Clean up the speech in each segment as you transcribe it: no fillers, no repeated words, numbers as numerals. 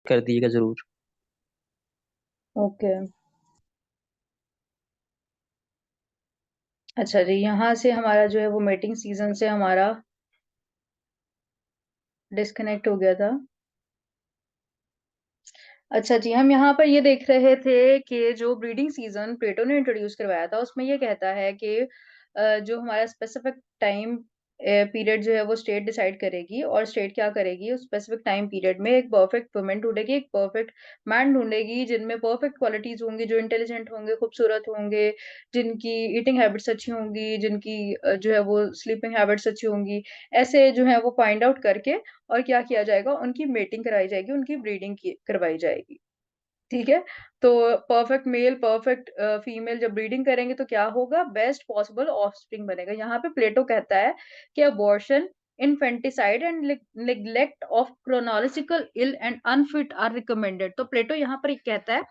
कर दीजिएगा ज़रूर। ओके। अच्छा जी, यहाँ से हमारा जो है वो मीटिंग सीज़न से हमारा डिस्कनेक्ट हो गया था। अच्छा जी, हम यहाँ पर ये देख रहे थे कि जो ब्रीडिंग सीज़न प्लेटो ने इंट्रोड्यूस करवाया था, उसमें ये कहता है कि जो हमारा स्पेसिफिक टाइम पीरियड जो है वो स्टेट डिसाइड करेगी और स्टेट क्या करेगी उस स्पेसिफिक टाइम पीरियड में एक परफेक्ट वुमन ढूँढेगी, एक परफेक्ट मैन ढूँढेगी जिनमें परफेक्ट क्वालिटीज़ होंगी, जो इंटेलिजेंट होंगे, खूबसूरत होंगे, जिनकी ईटिंग हैबिट्स अच्छी होंगी, जिनकी जो है वो स्लीपिंग हैबिट्स अच्छी होंगी। ऐसे जो है वो फाइंड आउट करके और क्या किया जाएगा, उनकी मेटिंग कराई जाएगी, उनकी ब्रीडिंग की करवाई जाएगी। ठीक है? तो परफेक्ट मेल, परफेक्ट फीमेल जब ब्रीडिंग करेंगे तो क्या होगा? बेस्ट पॉसिबल ऑफस्प्रिंग बनेगा। यहाँ पे प्लेटो कहता है कि abortion, infanticide and neglect of chronological ill and unfit are recommended. तो प्लेटो यहाँ पर ये कहता है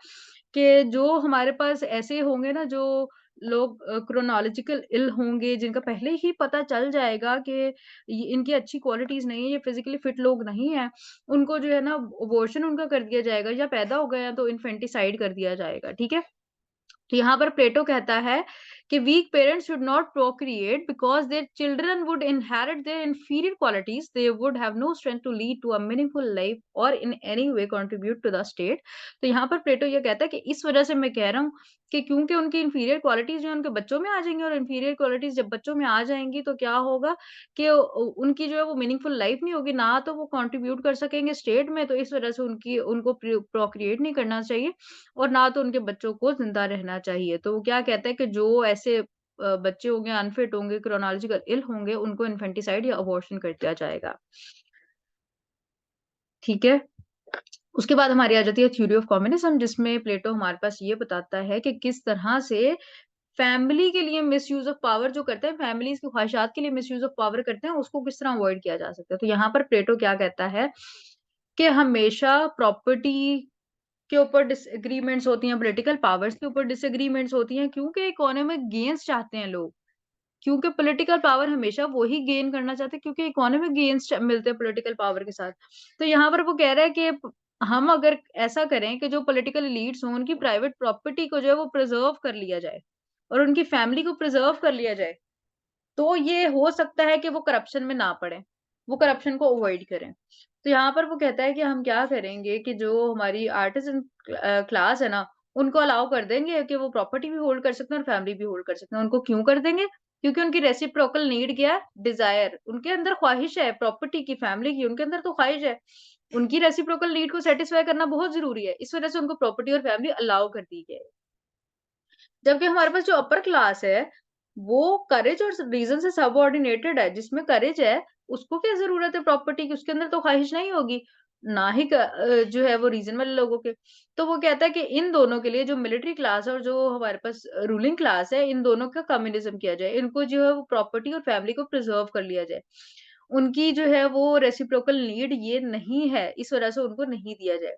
कि जो हमारे पास ऐसे होंगे ना जो लोग क्रोनोलॉजिकल इल होंगे, जिनका पहले ही पता चल जाएगा कि ये इनकी अच्छी क्वालिटीज़ नहीं है, ये फिज़िकली फिट लोग नहीं हैं, उनको जो है ना अबॉर्शन उनका कर दिया जाएगा या पैदा हो गए हैं तो इन्फेंटिसाइड कर दिया जाएगा, ठीक है? तो यहाँ पर प्लेटो कहता है कि weak parents should not procreate because their children would inherit their inferior qualities, they would have no strength to lead to a meaningful life और in any way contribute to the state. तो यहाँ पर प्लेटो ये कहता है कि इस वजह से मैं कह रहा हूँ कि क्योंकि उनकी इंफीरियर क्वालिटीज जो है उनके बच्चों में आ जाएंगी और इंफीरियर क्वालिटीज जब बच्चों में आ जाएंगी तो क्या होगा कि उनकी जो है वो मीनिंगफुल लाइफ नहीं होगी, ना तो वो कंट्रीब्यूट कर सकेंगे स्टेट में, तो इस वजह से उनकी उनको प्रोक्रिएट नहीं करना चाहिए और ना तो उनके बच्चों को ज़िंदा रहना चाहिए। तो वो क्या कहता है कि जो ऐसे बच्चे होंगे, अनफिट होंगे, क्रोनोलॉजिकल इल होंगे, उनको इन्फेंटिसाइड या अबॉर्शन कर दिया जाएगा। ठीक है? उसके बाद हमारी आ जाती है थ्योरी ऑफ कम्युनिज़्म, जिसमें प्लेटो हमारे पास ये बताता है कि किस तरह से फैमिली के लिए मिसयूज़ ऑफ पावर जो करते हैं, फैमिलीज़ की ख्वाहिशात के लिए मिसयूज़ ऑफ पावर करते हैं, उसको किस तरह अवॉइड किया जा सकता है। तो यहाँ पर प्लेटो क्या कहता है कि हमेशा प्रॉपर्टी के ऊपर डिसएग्रीमेंट्स होती हैं, पॉलिटिकल पावर्स के ऊपर डिसएग्रीमेंट्स होती हैं, क्योंकि इकोनॉमिक गेन्स चाहते हैं लोग। क्योंकि पॉलिटिकल पावर हमेशा वो ही गेन करना चाहते हैं क्योंकि इकोनॉमिक गेन्स मिलते हैं पॉलिटिकल पावर के साथ। तो यहाँ पर वो कह रहा है कि हम अगर ऐसा करें कि जो पॉलिटिकल एलीट्स हों, उनकी प्राइवेट प्रॉपर्टी को जो है वो प्रिज़र्व कर लिया जाए और उनकी फैमिली को प्रिज़र्व कर लिया जाए, तो ये हो सकता है कि वो करप्शन में ना पड़ें, वो करप्शन को अवॉइड करें। तो यहाँ पर वो कहता है कि हम क्या करेंगे कि जो हमारी आर्टिज़न क्लास है ना, उनको अलाउ कर देंगे कि वो प्रॉपर्टी भी होल्ड कर सकते हैं और फैमिली भी होल्ड कर सकते हैं। उनको क्यों कर देंगे? क्योंकि उनकी रेसिप्रोकल नीड क्या है? डिज़ायर। उनके अंदर ख़्वाहिश है प्रॉपर्टी की, फैमिली की, उनके अंदर तो ख़्वाहिश है। उनकी रेसिप्रोकल नीड को सैटिस्फाई करना बहुत ज़रूरी है। इस वज़ह से उनको प्रॉपर्टी और फैमिली अलाउ कर दी गई है। जबकि हमारे पास जो अपर क्लास है, वो करेज और रीज़न से सबऑर्डिनेटेड है। जिसमें करेज है, उसको क्या ज़रूरत है प्रॉपर्टी की? उसके अंदर तो ख़्वाहिश नहीं होगी। ना ही जो है वो रीज़न वाले लोगों के। तो वो कहता है कि इन दोनों के लिए जो मिलिट्री क्लास है और जो हमारे पास रूलिंग क्लास है, इन दोनों का कम्युनिज़्म किया जाए। इनको जो है वो प्रॉपर्टी और फैमिली को प्रिज़र्व कर लिया जाए। उनकी जो है वो रेसिप्रोकल नीड ये नहीं है, इस वज़ह से उनको नहीं दिया जाए।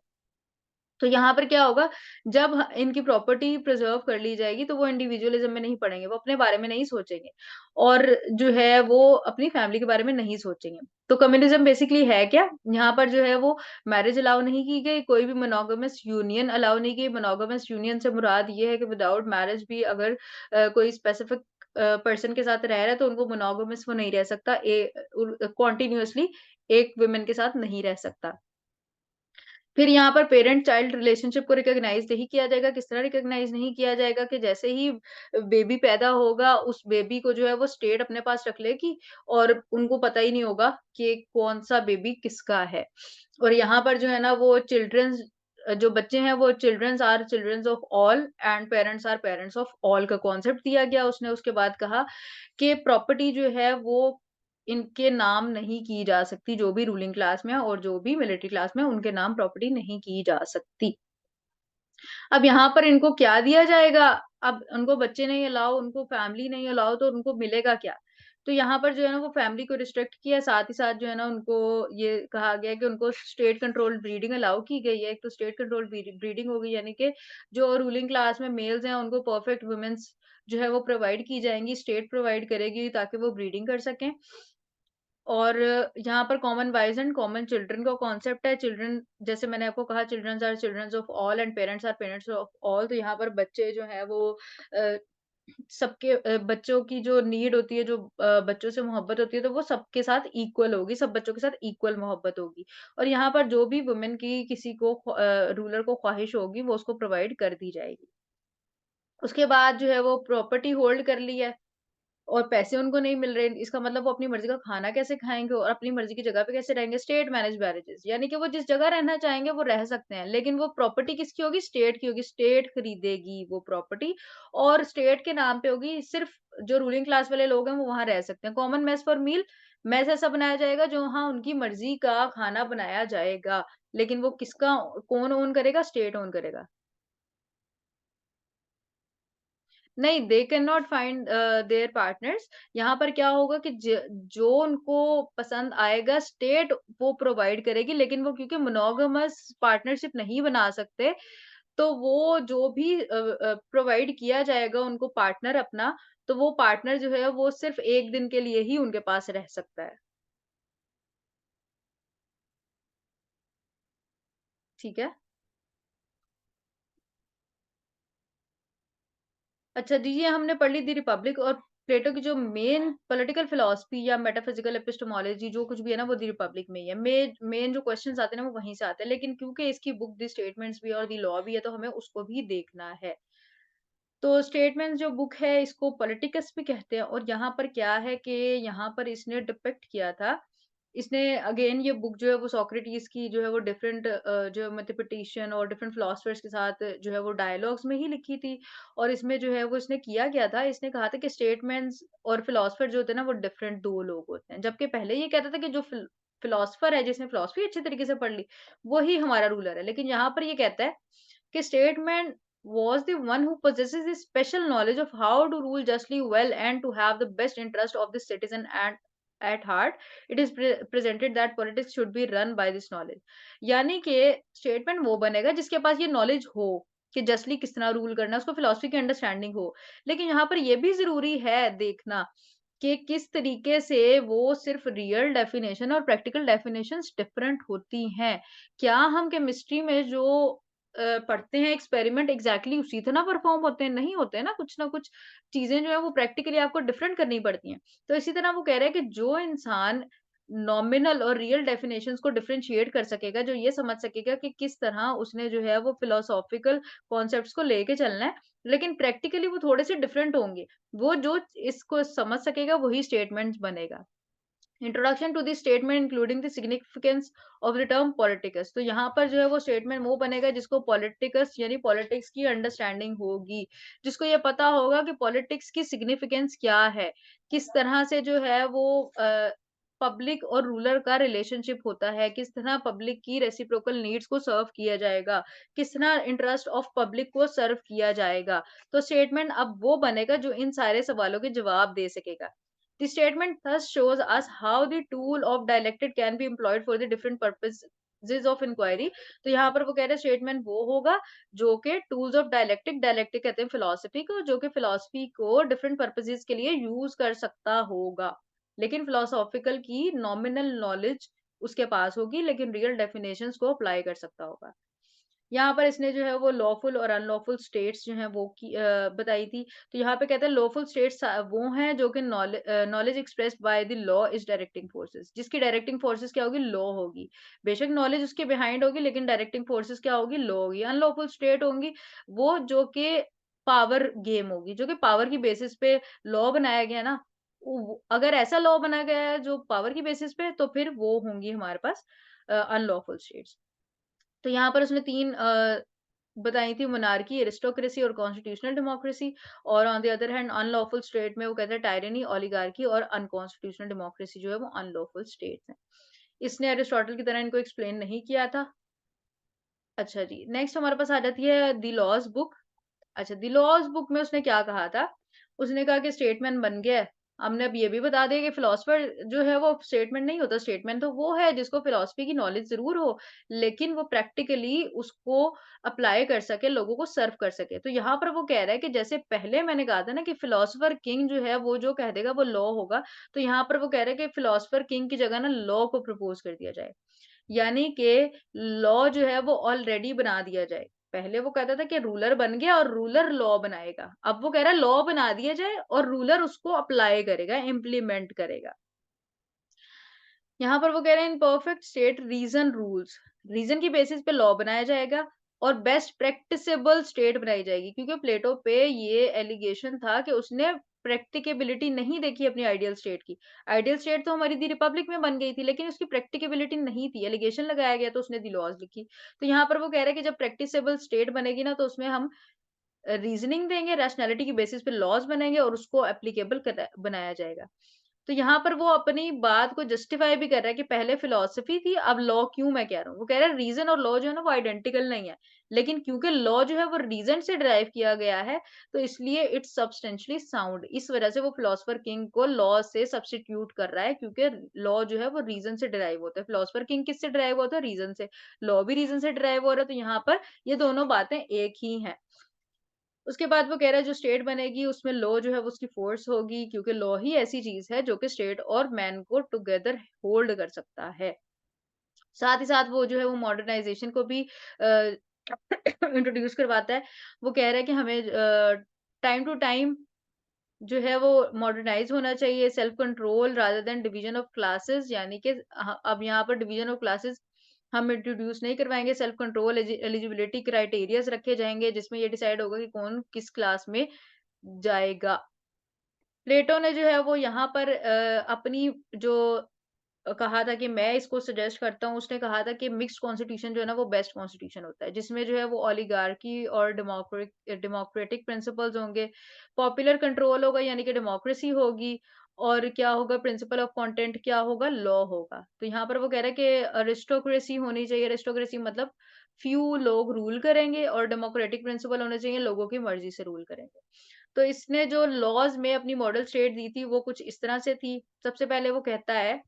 तो यहाँ पर क्या होगा, जब इनकी प्रॉपर्टी प्रिज़र्व कर ली जाएगी, तो वो इंडिविजुअलिज़्म में नहीं पड़ेंगे, वो अपने बारे में नहीं सोचेंगे और जो है वो अपनी फैमिली के बारे में नहीं सोचेंगे। तो कम्युनिज़्म बेसिकली है क्या? यहाँ पर जो है वो मैरिज अलाउ नहीं की गई, कोई भी मोनोगामस यूनियन अलाउ नहीं की। मोनोगामस यूनियन से मुराद ये है कि विदाउट मैरिज भी अगर कोई स्पेसिफिक पर्सन के साथ रह रहा है, तो उनको मोनोगामस वो नहीं रह सकता। कंटीन्यूअसली एक वुमन के साथ नहीं रह सकता। फिर यहाँ पर पेरेंट चाइल्ड रिलेशनशिप को रिकॉग्नाइज़ नहीं किया जाएगा, किस तरह रिकॉग्नाइज़ नहीं किया जाएगा कि जैसे ही बेबी पैदा होगा, उस बेबी को जो है वो स्टेट अपने पास रख लेगी और उनको पता ही नहीं होगा कि कौन-सा बेबी किसका है। और यहाँ पर जो है ना वो चिल्ड्रंस जो बच्चे हैं वो childrens of all and parents are parents of all का कॉन्सेप्ट दिया गया उसने। उसके बाद कहा कि प्रॉपर्टी जो है वो इनके नाम नहीं की जा सकती, जो भी रूलिंग क्लास में है और जो भी मिलिट्री क्लास में है, उनके नाम प्रॉपर्टी नहीं की जा सकती। अब यहाँ पर इनको क्या दिया जाएगा? अब उनको बच्चे नहीं अलाउ, उनको फैमिली नहीं अलाउ, तो उनको मिलेगा क्या? तो यहाँ पर जो है ना वो फैमिली को रिस्ट्रिक्ट किया, साथ ही साथ जो है ना उनको ये कहा गया कि उनको स्टेट कंट्रोल्ड ब्रीडिंग अलाउ की गई है। एक तो स्टेट कंट्रोल्ड ब्रीडिंग हो गई, यानी कि जो रूलिंग क्लास में मेल्स हैं उनको परफेक्ट वुमेन्स जो है वो प्रोवाइड की जाएँगी, स्टेट प्रोवाइड करेगी ताकि वो ब्रीडिंग कर सकें। और यहाँ पर common wives and common children का कॉन्सेप्ट है। चिल्ड्रन जैसे मैंने आपको कहा childrens are childrens of all and parents are parents of all. तो यहाँ पर बच्चे जो हैं वो अ, सबके बच्चों की जो नीड होती है, जो बच्चों से मोहब्बत होती है, तो वो सबके साथ इक्वल होगी, सब बच्चों के साथ इक्वल मोहब्बत होगी। और यहाँ पर जो भी वुमेन की किसी को रूलर को ख्वाहिश होगी, वो उसको प्रोवाइड कर दी जाएगी। उसके बाद जो है वो प्रॉपर्टी होल्ड कर ली है। और पैसे उनको नहीं मिल रहे, इसका मतलब वो अपनी मर्ज़ी का खाना कैसे खाएँगे और अपनी मर्ज़ी की जगह पे कैसे रहेंगे? स्टेट मैनेज्ड मैरेजेज़, यानी कि वो जिस जगह रहना चाहेंगे वो रह सकते हैं, लेकिन वो प्रॉपर्टी किसकी होगी? स्टेट की होगी, स्टेट खरीदेगी वो प्रॉपर्टी और स्टेट के नाम पे होगी, सिर्फ़ जो रूलिंग क्लास वाले लोग हैं वो वहाँ रह सकते हैं। Common mess for meal, mess ऐसा बनाया जाएगा जो हाँ, उनकी मर्ज़ी का खाना बनाया जाएगा, लेकिन वो किसका कौन ओन करेगा? स्टेट ओन करेगा। नहीं, they can not find there partners. यहाँ पर क्या होगा कि जो उनको पसंद आएगा स्टेट वो प्रोवाइड करेगी, लेकिन वो क्योंकि मोनोगामस पार्टनरशिप नहीं बना सकते, तो वो जो भी प्रोवाइड किया जाएगा उनको पार्टनर अपना, तो वो पार्टनर जो है वो सिर्फ़ 1 दिन के लिए ही उनके पास रह सकता है। ठीक है? अच्छा जी, ये हमने पढ़ ली दी रिपब्लिक और प्लेटो की जो मेन पॉलिटिकल फिलॉसफी या मेटाफिजिकल एपिस्टेमोलॉजी जो कुछ भी है ना, वो दी रिपब्लिक में ही है। मेन जो क्वेश्चन्स आते हैं ना, वो वहीं से आते हैं। लेकिन क्योंकि इसकी बुक दी स्टेटमेंट्स भी है और दी लॉ भी है, तो हमें उसको भी देखना है। तो स्टेटमेंट जो बुक है इसको पॉलिटिकस भी कहते हैं और यहाँ पर क्या है कि यहाँ पर इसने डिपिक्ट किया था। इसने अगेन ये बुक जो है वो सोक्रेटिस की जो है वो डिफरेंट जो मैथमेटिशियन और डिफरेंट फिलोसफर्स के साथ जो है वो डायलॉग्स में ही लिखी थी और इसमें जो है वो इसने किया क्या था, इसने कहा था कि स्टेटमेंट्स और फिलोसफर जो होते हैं ना वो डिफरेंट दो लोग होते हैं, जबकि पहले ये कहता था कि जो फिलोसफर है जिसने फिलोसफी अच्छे तरीके से पढ़ ली वही हमारा रूलर है, लेकिन यहाँ पर ये कहता है कि statement was the one who possesses the special knowledge of how to rule justly well and to have the best interest of the citizen at heart. It is presented that politics should be run by this knowledge. यानी कि statement वो बनेगा जिसके पास ये knowledge हो कि justly किस तरह रूल करना है, उसको फिलोसफी की अंडरस्टैंडिंग हो। लेकिन यहाँ पर ये भी जरूरी है देखना कि किस तरीके से वो सिर्फ रियल डेफिनेशन और प्रैक्टिकल डेफिनेशंस डिफरेंट होती हैं। क्या हम केमिस्ट्री में जो पढ़ते हैं एक्सपेरिमेंट एग्ज़ैक्टली उसी तरह परफ़ॉर्म होते हैं? नहीं होते हैं ना, कुछ ना कुछ चीज़ें जो हैं वो प्रैक्टिकली आपको डिफरेंट करनी पड़ती हैं। तो इसी तरह वो कह रहे हैं कि जो इंसान नॉमिनल और रियल डेफिनेशंस को डिफरेंशिएट कर सकेगा, जो ये समझ सकेगा कि किस तरह उसने जो है वो फिलोसॉफ़िकल कॉन्सेप्ट्स को लेके चलना है, लेकिन प्रैक्टिकली वो थोड़े से डिफरेंट होंगे। वो जो इसको समझ सकेगा वही स्टेटमेंट्स बनेगा। Introduction to the statement including the significance of the term politicus. तो यहाँ पर जो है वो स्टेटमेंट वो बनेगा जिसको पॉलिटिकस यानी पॉलिटिक्स की अंडरस्टैंडिंग होगी, जिसको ये पता होगा कि पॉलिटिक्स की सिग्निफिकेंस क्या है, किस तरह से जो है वो पब्लिक और रूलर का रिलेशनशिप होता है, किस तरह पब्लिक की रेसिप्रोकल नीड्स को सर्व किया जाएगा, किस तरह इंटरेस्ट ऑफ पब्लिक को सर्व किया जाएगा। तो स्टेटमेंट अब वो बनेगा जो इन सारे सवालों के जवाब दे सकेगा। The statement thus shows us how the tool of dialectic can be employed for the different purposes of inquiry। तो यहाँ पर वो कह रहे हैं स्टेटमेंट वो होगा जो कि टूल्स ऑफ डायलेक्टिक, डायलेक्टिक कहते हैं फिलोसफी को, जो कि फिलोसफी को डिफरेंट पर्पसेस के लिए यूज कर सकता होगा, लेकिन फिलोसॉफिकल की नॉमिनल नॉलेज उसके पास होगी, लेकिन रियल डेफिनेशंस को अप्लाई कर सकता होगा। यहाँ पर इसने जो है वो लॉफुल और अनलॉफुल स्टेट्स जो हैं वो बताई थी। तो यहाँ पे कहते हैं लॉफुल स्टेट्स वो हैं जो कि knowledge expressed by the law is directing forces. जिसकी डायरेक्टिंग फोर्सेस क्या होगी? लॉ होगी। बेशक नॉलेज उसके बिहाइंड होगी लेकिन डायरेक्टिंग फोर्सेस क्या होगी? लॉ होगी। अनलॉफुल स्टेट होंगी वो जो कि पावर गेम होगी, जो कि पावर की बेसिस पे लॉ बनाया गया ना, अगर ऐसा लॉ बनाया गया है जो पावर की बेसिस पे, तो फिर वो होंगी हमारे पास अनलॉफुल स्टेट्स। तो यहाँ पर उसने 3 बताई थी मोनार्की, एरिस्टोक्रेसी और कॉन्स्टिट्यूशनल डेमोक्रेसी। और on the other hand unlawful state में वो कहते हैं टायरनी, ओलिगार्की और अनकॉन्स्टिट्यूशनल डेमोक्रेसी जो है वो अनलॉफुल स्टेट्स हैं। इसने एरिस्टोटल की तरह इनको एक्सप्लेन नहीं किया था। अच्छा जी, नेक्स्ट हमारे पास आ जाती है द लॉज़ बुक। अच्छा, द लॉज़ बुक में उसने क्या कहा था? उसने कहा कि स्टेटमेंट बन गया है, हमने अब ये भी बता दिया कि फिलॉसफर जो है वो स्टेटमेंट नहीं होता, स्टेटमेंट तो वो है जिसको फिलॉसफी की नॉलेज ज़रूर हो, लेकिन वो प्रैक्टिकली उसको अप्लाई कर सके, लोगों को सर्व कर सके। तो यहाँ पर वो कह रहा है कि जैसे पहले मैंने कहा था ना कि फिलॉसफर किंग जो है वो जो कह देगा वो लॉ होगा, तो यहाँ पर वो कह रहा है कि फिलॉसफर किंग की जगह ना लॉ को प्रपोज़ कर दिया जाए। यानी कि लॉ जो है वो ऑलरेडी बना दिया जाए। पहले वो कहता था कि रूलर बन गया और रूलर लॉ बनाएगा। अब वो कह रहा है लॉ बना दिया जाए और रूलर उसको अप्लाई करेगा, इम्प्लीमेंट करेगा। यहाँ पर वो कह रहे हैं in perfect state reason rules, reason की बेसिस पे लॉ बनाया जाएगा और बेस्ट प्रैक्टिसेबल स्टेट बनाई जाएगी क्योंकि प्लेटो पे ये एलिगेशन था कि उसने प्रैक्टिकेबिलिटी नहीं देखी अपनी आइडियल स्टेट की। आइडियल स्टेट तो हमारी दी रिपब्लिक में बन गई थी लेकिन उसकी प्रैक्टिकेबिलिटी नहीं थी, एलिगेशन लगाया गया तो उसने दी लॉज़ लिखी। तो यहाँ पर वो कह रहे हैं कि जब प्रैक्टिसेबल स्टेट बनेगी ना तो उसमें हम रीज़निंग देंगे, रैशनैलिटी की बेसिस पे लॉज़ बनेंगे और उसको एप्लीकेबल बनाया जाएगा। तो यहाँ पर वो अपनी बात को जस्टिफाई भी कर रहा है कि पहले फिलॉसफी थी, अब लॉ क्यों मैं कह रहा हूँ। वो कह रहा है रीज़न और लॉ जो है ना वो आइडेंटिकल नहीं है। लेकिन क्योंकि लॉ जो है वो रीज़न से डिराइव किया गया है, तो इसलिए इट्स सब्सटेंशियली साउंड। इस वजह से वो फिलॉसफर किंग को लॉ से सब्स्टिट्यूट कर रहा है क्योंकि लॉ जो है वो रीज़न से डिराइव होता है। फिलॉसफर किंग किससे डिराइव होता है? रीज़न से। लॉ भी रीज़न से डिराइव हो रहा है, तो यहाँ पर ये दोनों बातें एक ही हैं। उसके बाद वो कह रहा है जो स्टेट बनेगी उसमें लॉ जो है वो उसकी फोर्स होगी क्योंकि लॉ ही ऐसी चीज है जो कि स्टेट और मैन को टुगेदर होल्ड कर सकता है। साथ ही साथ वो जो है वो मॉडर्नाइजेशन को भी इंट्रोड्यूस करवाता है। वो कह रहा है कि हमें टाइम टू टाइम जो है वो मॉडर्नाइज़ होना चाहिए, self control rather than division of classes यानी कि अब यहाँ पर डिवीज़न ऑफ क्लासेस हम इंट्रोड्यूस नहीं करवाएँगे, सेल्फ कंट्रोल एलिजिबिलिटी क्राइटेरियाज़ रखे जाएँगे जिसमें ये डिसाइड होगा कि कौन किस क्लास में जाएगा। प्लेटो ने जो है वो यहाँ पर अपनी जो कहा था कि मैं इसको सजेस्ट करता हूँ, उसने कहा था कि मिक्स्ड कॉन्स्टिट्यूशन जो है ना वो बेस्ट कॉन्स्टिट्यूशन होता है, जिसमें जो है वो ओलिगार्की और डेमोक्रेटिक प्रिंसिपल्स होंगे, पॉपुलर कंट्रोल होगा यानी कि डेमोक्रेसी होगी और क्या होगा प्रिंसिपल ऑफ कंटेंट क्या होगा लॉ होगा। तो यहाँ पर वो कह रहा है कि अरिस्टोक्रेसी होनी चाहिए, अरिस्टोक्रेसी मतलब फ्यू लोग रूल करेंगे और डेमोक्रेटिक प्रिंसिपल होने चाहिए, लोगों की मर्ज़ी से रूल करेंगे। तो इसने जो लॉज़ में अपनी मॉडल स्टेट दी थी, वो कुछ इस तरह से थी। सबसे पहले वो कहता है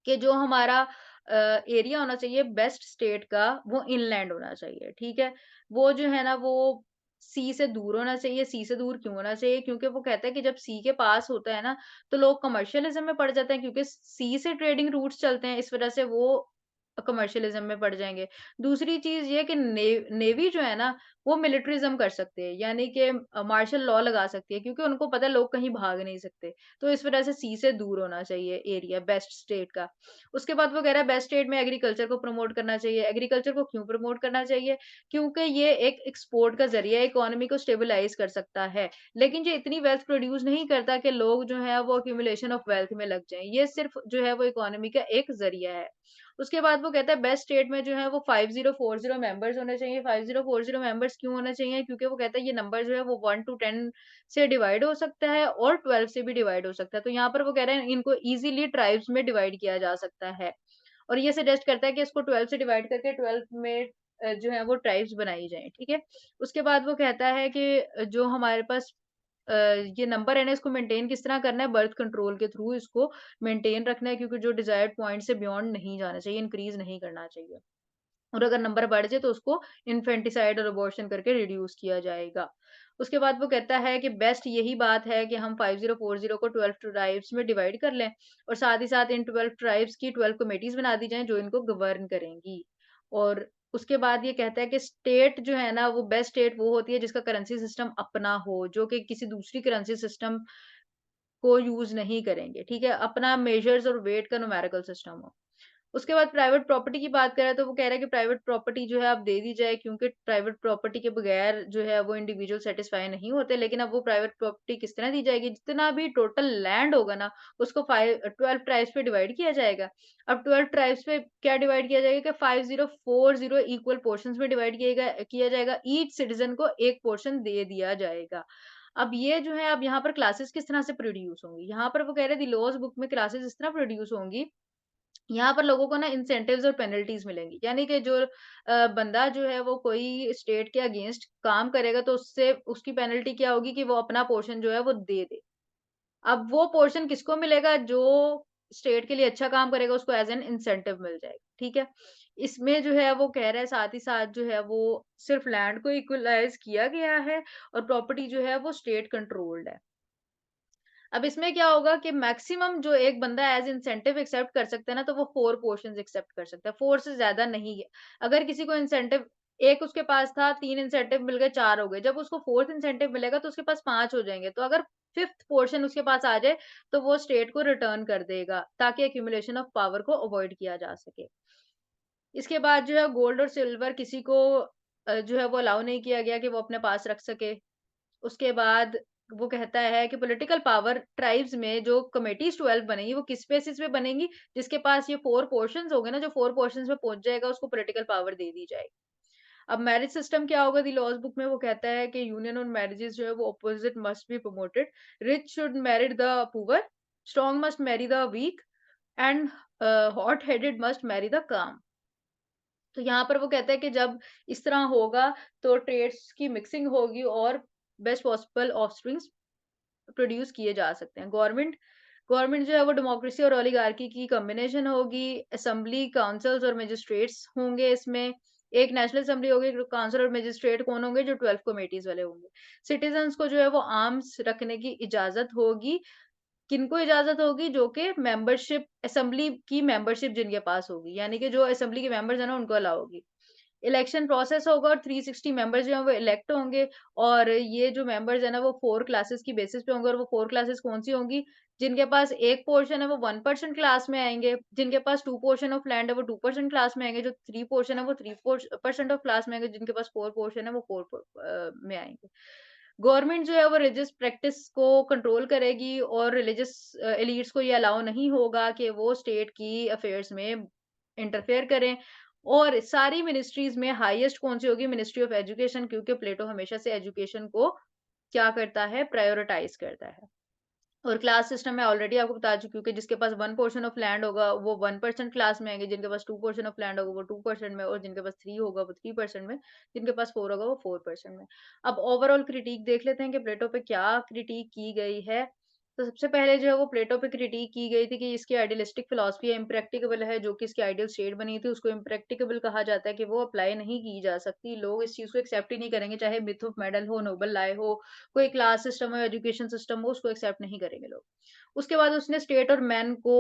कि जो हमारा एरिया होना चाहिए बेस्ट स्टेट का, वो इनलैंड होना चाहिए, ठीक है? वो जो है ना, वो सी से दूर होना चाहिए। सी से दूर क्यों होना चाहिए? क्योंकि वो कहता है कि जब सी के पास होता है ना, तो लोग कमर्शियलिज़्म में पड़ जाते हैं क्योंकि सी से ट्रेडिंग रूट्स चलते हैं, इस वज़ह से वो कमर्शियलिज़्म में पड़ जाएँगे। दूसरी चीज़ ये है कि नेवी जो है ना, वो मिलिटरिज़्म कर सकते हैं, यानी कि मार्शल लॉ लगा सकती है क्योंकि उनको पता है लोग कहीं भाग नहीं सकते। तो इस वज़ह से सी से दूर होना चाहिए एरिया बेस्ट स्टेट का। उसके बाद वो कह रहा है बेस्ट स्टेट में एग्रीकल्चर को प्रमोट करना चाहिए। एग्रीकल्चर को क्यों प्रमोट करना चाहिए? क्योंकि ये एक एक्सपोर्ट का ज़रिया है, इकोनॉमी को स्टेबलाइज़ कर सकता है। लेकिन ये इतनी वेल्थ प्रोड्यूस नहीं करता कि लोग जो हैं वो एक्यूमुलेशन ऑफ वेल्थ में लग जाएँ। ये सिर्फ़ जो है वो इकोनॉमी का एक ज़रिया है। उसके बाद वो कहता है बेस्ट स्टेट में जो है वो 5040 मेंबर्स होने चाहिए। 5040 मेंबर्स क्यों होने चाहिए? क्योंकि वो कहता है ये नंबर जो है वो 1 टू 10 से डिवाइड हो सकता है और 12 से भी डिवाइड हो सकता है। तो यहाँ पर वो कह रहे हैं इनको ईज़िली ट्राइब्स में डिवाइड किया जा सकता है। और ये सजेस्ट करता है कि इसको 12 से डिवाइड करके 12 में जो है वो ट्राइब्स बनाई जाएँ, ठीक है? उसके बाद वो कहता है कि जो हमारे पास अ, ये नंबर है ना इसको मेंटेन किस तरह करना है बर्थ कंट्रोल के थ्रू इसको मेंटेन रखना है क्योंकि जो डिजायर्ड पॉइंट से बियॉन्ड नहीं जाना चाहिए, इंक्रीज़ नहीं करना चाहिए। और अगर नंबर बढ़ जाए तो उसको इन्फेंटिसाइड और अबॉर्शन करके रिड्यूस किया जाएगा। उसके बाद वो कहता है कि बेस्ट यही बात है कि हम 5040 को 12 ट्राइब्स में डिवाइड कर लें और साथ ही साथ इन 12 ट्राइब्स की 12 कमिटीज़ बना दी जाएँ जो इनको गवर्न करेंगी। और उसके बाद ये कहता है कि स्टेट जो है ना वो बेस्ट स्टेट वो होती है जिसका करेंसी सिस्टम अपना हो, जो कि किसी दूसरी करेंसी सिस्टम को यूज़ नहीं करेंगे, ठीक है? अपना मेजर्स और वेट का न्यूमेरिकल सिस्टम हो। उसके बाद प्राइवेट प्रॉपर्टी की बात करें तो वो कह रहा है कि प्राइवेट प्रॉपर्टी जो है अब दे दी जाए क्योंकि प्राइवेट प्रॉपर्टी के बगैर जो है वो इंडिविजुअल सेटिस्फाई नहीं होते। लेकिन अब वो प्राइवेट प्रॉपर्टी किस तरह दी जाएगी? जितना भी टोटल लैंड होगा ना उसको 12 ट्राइब्स पे डिवाइड किया जाएगा। अब 12 ट्राइब्स पे क्या डिवाइड किया जाएगा कि 5040 इक्वल पोर्शंस में डिवाइड किया जाएगा। ईच सिटीज़न को एक पोर्शन दे दिया जाएगा। अब ये जो है अब यहाँ पर क्लासेस किस तरह से प्रोड्यूस होंगी? यहाँ पर वो कह रहे हैं द लॉज़ बुक में क्लासेस इस तरह प्रोड्यूस होंगी यहाँ पर लोगों को ना इंसेंटिव्स और पेनल्टीज मिलेंगी यानी कि जो बंदा जो है वो कोई स्टेट के अगेंस्ट काम करेगा तो उससे उसकी पेनल्टी क्या होगी कि वो अपना पोर्शन जो है वो दे दे अब वो पोर्शन किसको मिलेगा? जो स्टेट के लिए अच्छा काम करेगा उसको एज़ एन इंसेंटिव मिल जाएगा, ठीक है? इसमें जो है वो कह रहा है साथ ही साथ जो है वो सिर्फ़ लैंड को इक्वलाइज़ किया गया है और प्रॉपर्टी जो है वो स्टेट कंट्रोल्ड है। अब इसमें क्या होगा कि मैक्सिमम जो एक बंदा एज़ इंसेंटिव एक्सेप्ट कर सकता है ना, तो वो 4 पोर्शन्स एक्सेप्ट कर सकता है, 4 से ज़्यादा नहीं है। अगर किसी को इंसेंटिव 1 उसके पास था, 3 इंसेंटिव मिल गए, 4 हो गए। जब उसको 4th इंसेंटिव मिलेगा तो उसके पास 5 हो जाएँगे। तो अगर 5th पोर्शन उसके पास आ जाए, तो वो स्टेट को रिटर्न कर देगा, ताकि एक्यूमुलेशन ऑफ पावर को अवॉइड किया जा सके। इसके बाद जो है गोल्ड और सिल्वर किसी को जो है वो अलाउ नहीं किया गया कि वो अपने पास रख सके। उसके बाद वो कहता है कि पॉलिटिकल पावर ट्राइब्स में जो कमिटीज़ 12 बनेंगी, वो किस बेसिस पे बनेंगी? जिसके पास ये 4 पोर्शन्स होंगे ना, जो 4 पोर्शन्स में पहुँच जाएगा, उसको पॉलिटिकल पावर दे दी जाएगी। अब मैरिज सिस्टम क्या होगा? द लॉज़ बुक में वो कहता है कि यूनियन और मैरिजेज़ जो है वो opposite must be promoted. Rich should marry the poor, strong must marry the weak and hot headed must marry the calm. तो यहाँ पर वो कहता है कि जब इस तरह होगा, तो ट्रेड्स की मिक्सिंग होगी और बेस्ट पॉसिबल ऑफस्प्रिंग्स प्रोड्यूस किए जा सकते हैं। गवर्नमेंट गवर्नमेंट जो है वो डेमोक्रेसी और ओलिगार्की की कॉम्बिनेशन होगी। असेंबली, काउंसिल्स और मजिस्ट्रेट्स होंगे इसमें। एक नेशनल असेंबली होगी, काउंसिल और मजिस्ट्रेट कौन होंगे? जो 12 कमिटीज़ वाले होंगे। सिटिज़न्स को जो है वो आर्म्स रखने की इजाज़त होगी। किनको इजाज़त होगी? जो कि मेंबरशिप असेंबली की मेंबरशिप जिनके पास होगी, यानी कि जो असेंबली के मेंबर्स हैं ना, उनको अलाउ होगी। इलेक्शन प्रोसेस होगा और 360 मेंबर्स जो हैं वो इलेक्ट होंगे और ये जो मेंबर्स हैं ना वो 4 क्लासेस की बेसिस पे होंगे और वो 4 क्लासेस कौन-सी होंगी? जिनके पास 1 पोर्शन है वो 1% क्लास में आएँगे, जिनके पास 2 पोर्शन ऑफ लैंड है वो 2% क्लास में आएँगे, जो 3 पोर्शन है वो 3 परसेंट ऑफ क्लास में आएँगे, जिनके पास 4 पोर्शन है वो 4 में आएँगे। गवर्नमेंट जो है वो रिलीजियस प्रैक्टिस को कंट्रोल करेगी और रिलीजियस एलीट्स को ये अलाउ नहीं होगा कि वो स्टेट की अफेयर्स में इंटरफेयर करें और सारी मिनिस्ट्रीज़ में हाईएस्ट कौन-सी होगी? मिनिस्ट्री ऑफ एजुकेशन, क्योंकि प्लेटो हमेशा से एजुकेशन को क्या करता है? प्रायोरिटाइज़ करता है। और क्लास सिस्टम मैं ऑलरेडी आपको बता चुकी हूँ कि जिसके पास 1 पोर्शन ऑफ लैंड होगा, वो 1% क्लास में आएँगे, जिनके पास 2 पोर्शन ऑफ लैंड होगा, वो 2% में और जिनके पास 3 होगा, वो 3% में, जिनके पास 4 होगा, वो 4% में। अब ओवरऑल क्रिटिक देख लेते हैं कि प्लेटो पे क्या क्रिटिक की गई है। तो सबसे पहले जो है वो प्लेटो पे क्रिटिक की गई थी कि इसकी आइडियलिस्टिक फिलॉसफी है, इम्प्रैक्टिकेबल है, जो कि इसकी आइडियल स्टेट बनी थी, उसको इम्प्रैक्टिकेबल कहा जाता है कि वो अप्लाई नहीं की जा सकती। लोग इस चीज़ को एक्सेप्ट ही नहीं करेंगे, चाहे मिथ ऑफ मेडल हो, नोबल लाई हो, कोई क्लास सिस्टम हो, एजुकेशन सिस्टम हो, उसको एक्सेप्ट नहीं करेंगे लोग। उसके बाद उसने स्टेट और मैन को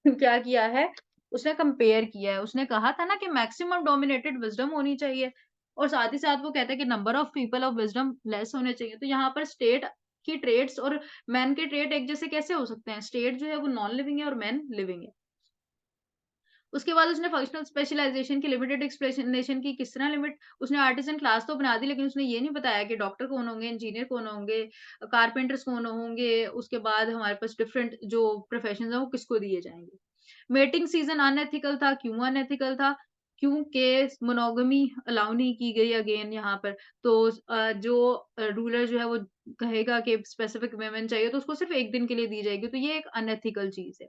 क्या किया है, उसने कंपेयर किया है। उसने कहा था ना कि मैक्सिमम डोमिनेटेड विज़डम होनी चाहिए और साथ ही साथ वो कहता है कि number of people of wisdom less होने चाहिए। तो यहाँ पर स्टेट की ट्रेड्स और मैन के ट्रेड एक जैसे कैसे हो सकते हैं? स्टेट जो है वो नॉन लिविंग है और मैन लिविंग है। उसके बाद उसने फंक्शनल स्पेशलाइज़ेशन की लिमिटेड एक्सप्लेनेशन की, किस तरह लिमिट? उसने आर्टिज़न क्लास तो बना दी, लेकिन उसने ये नहीं बताया कि डॉक्टर कौन होंगे, इंजीनियर कौन होंगे, कारपेंटर्स कौन होंगे, उसके बाद हमारे पास डिफरेंट जो प्रोफेशंस हैं, वो किसको दिए जाएँगे। मेटिंग सीज़न अनएथिकल था, क्यों अनएथिकल था? क्योंकि मोनोगमी अलाउ नहीं की गई अगेन यहाँ पर। तो जो रूलर जो है वो कहेगा कि स्पेसिफिक वुमेन चाहिए, तो उसको सिर्फ़ 1 दिन के लिए दी जाएगी, तो ये एक अनएथिकल चीज़ है।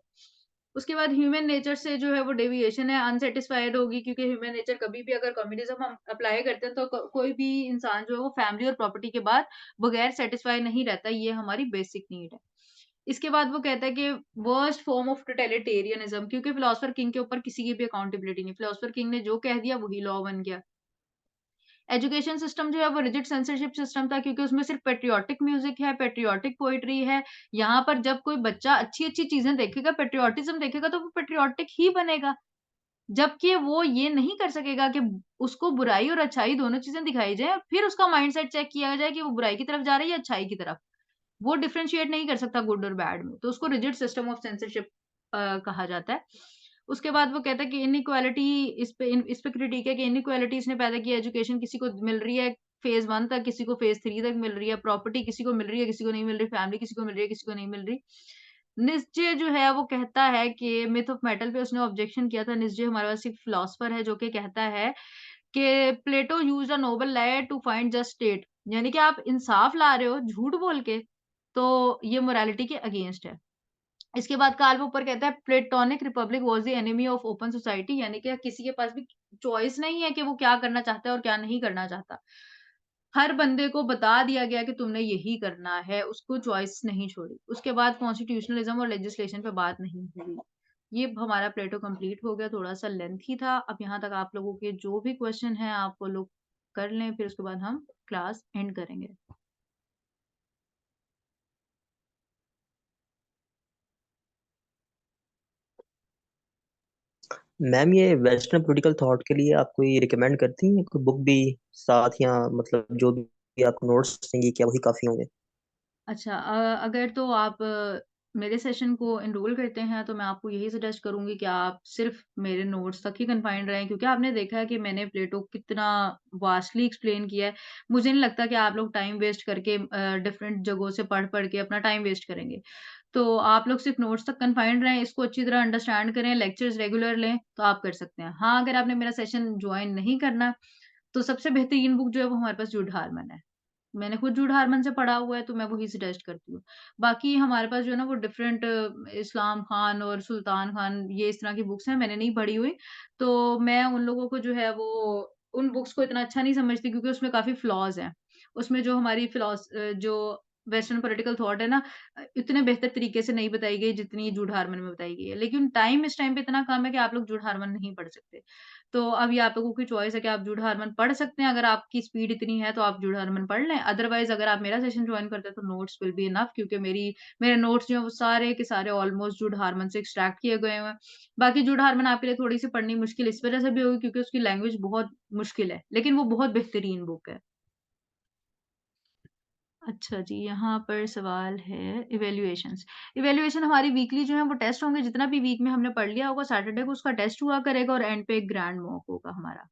उसके बाद ह्यूमन नेचर से जो है वो डेविएशन है, अनसैटिस्फाइड होगी, क्योंकि ह्यूमन नेचर कभी भी अगर कम्युनिज़्म हम अप्लाई करते हैं तो कोई भी इंसान जो है वो फैमिली और प्रॉपर्टी के बाद बगैर सैटिस्फाई नहीं रहता, ये हमारी बेसिक नीड है। इसके बाद वो कहता है कि वर्स्ट फॉर्म ऑफ टोटलिटेरियनिज़्म, क्योंकि फिलॉसफर किंग के ऊपर किसी की भी अकाउंटेबिलिटी नहीं। फिलॉसफर किंग ने जो कह दिया वही लॉ बन गया। एजुकेशन सिस्टम जो है वो रिजिड सेंसरशिप सिस्टम था, क्योंकि उसमें सिर्फ पैट्रियोटिक म्यूजिक है, पैट्रियोटिक पोएट्री है। यहाँ पर जब कोई बच्चा अच्छी-अच्छी चीज़ें देखेगा, पैट्रियोटिज़्म देखेगा, तो वो पैट्रियोटिक ही बनेगा। जबकि वो ये नहीं कर सकेगा कि उसको बुराई और अच्छाई दोनों चीज़ें दिखाई जाएँ, फिर उसका माइंडसेट चेक किया जाए कि वो बुराई की तरफ जा रहा है या अच्छाई की तरफ। वो डिफरेंशिएट नहीं कर सकता गुड और बैड में, तो उसको रिजिड सिस्टम ऑफ सेंसरशिप कहा जाता है। उसके बाद वो कहता है कि इनइक्वालिटी, इस पे क्रिटिक है कि इनइक्वालिटी इसने पैदा की है, एजुकेशन किसी को मिल रही है फेज़ 1 तक, किसी को फेज़ 3 तक मिल रही है, प्रॉपर्टी किसी को मिल रही है, किसी को नहीं मिल रही, फैमिली किसी को मिल रही है, किसी को नहीं मिल रही। नीत्शे जो है वो कहता है कि मिथ ऑफ मेटल पे उसने ऑब्जेक्शन किया था। नीत्शे हमारे पास एक फिलॉसफर है जो कि कहता है कि Plato used a noble lie to find just state, यानी कि आप इंसाफ ला रहे हो झूठ बोल के, तो ये मोरालिटी के अगेंस्ट है। इसके बाद कार्ल पोपर कहता है platonic Republic was the enemy of open society, यानी कि किसी के पास भी चॉइस नहीं है कि वो क्या करना चाहता है और क्या नहीं करना चाहता। हर बंदे को बता दिया गया कि तुमने यही करना है, उसको चॉइस नहीं छोड़ी। उसके बाद कॉन्स्टिट्यूशनलिज़्म और लेजिस्लेशन पे बात नहीं हुई। ये हमारा प्लेटो कंप्लीट हो गया, थोड़ा-सा लेंथी था। अब यहाँ तक आप लोगों के जो भी क्वेश्चन हैं, आप वो लोग कर लें, फिर उसके बाद हम क्लास एंड करेंगे। मैम ये वेस्टर्न पॉलिटिकल थॉट के लिए आप कोई रिकमेंड करती हैं कोई बुक भी साथ, या मतलब जो भी आप नोट्स देंगी क्या वही काफी होंगे? अच्छा अगर तो आप मेरे सेशन को एनरोल करते हैं तो मैं आपको यही सजेस्ट करूँगी कि आप सिर्फ़ मेरे नोट्स तक ही कन्फाइंड रहें क्योंकि आपने देखा है कि मैंने प्लेटो कितना वास्टली एक्सप्लेन किया है। मुझे नहीं लगता कि आप लोग टाइम वेस्ट करके डिफरेंट जगहों से पढ़-पढ़ के अपना टाइम वेस्ट करेंगे। तो आप लोग सिर्फ़ नोट्स तक कन्फाइंड रहें, इसको अच्छी तरह अंडरस्टैंड करें, लेक्चर्स रेगुलर लें, तो आप कर सकते हैं। हाँ, अगर आपने मेरा सेशन जॉइन नहीं करना, तो सबसे बेहतरीन बुक जो है वो हमारे पास जूड हारमन है। मैंने खुद जूड हारमन से पढ़ा हुआ है, तो मैं वही सजेस्ट करती हूँ। बाकी हमारे पास जो है ना वो डिफरेंट इस्लाम खान और सुल्तान खान ये इस तरह की बुक्स हैं, मैंने नहीं पढ़ी हुई। तो मैं उन लोगों को जो है वो उन बुक्स को इतना अच्छा नहीं समझती क्योंकि उसमें काफ़ी फ्लॉज़ हैं। उसमें जो हमारी जो वेस्टर्न पॉलिटिकल थॉट है ना इतने बेहतर तरीके से नहीं बताई गई जितनी जूड हारमन में बताई गई है। लेकिन टाइम इस टाइम पे इतना कम है कि आप लोग जूड हारमन नहीं पढ़ सकते। तो अब ये आप लोगों की चॉइस है कि आप जूड हारमन पढ़ सकते हैं, अगर आपकी स्पीड इतनी है तो आप जूड हारमन पढ़ लें। अदरवाइज़ अगर आप मेरा सेशन जॉइन करते हैं तो नोट्स विल बी इनफ क्योंकि मेरे नोट्स जो हैं वो सारे के सारे ऑलमोस्ट जूड हारमन से एक्सट्रैक्ट किए गए हुए हैं। बाकी जूड हारमन आपके लिए थोड़ी-सी पढ़नी मुश्किल इस वज़ह से भी होगी क्योंकि उसकी लैंग्वेज बहुत मुश्किल है, लेकिन वो बहुत बेहतरीन बुक है। अच्छा जी, यहाँ पर सवाल है इवैल्यूएशंस। इवैल्यूएशन हमारी वीकली जो है वो टेस्ट होंगे, जितना भी वीक में हमने पढ़ लिया होगा सैटरडे को उसका टेस्ट हुआ करेगा और एंड पे एक ग्रैंड मॉक होगा हमारा।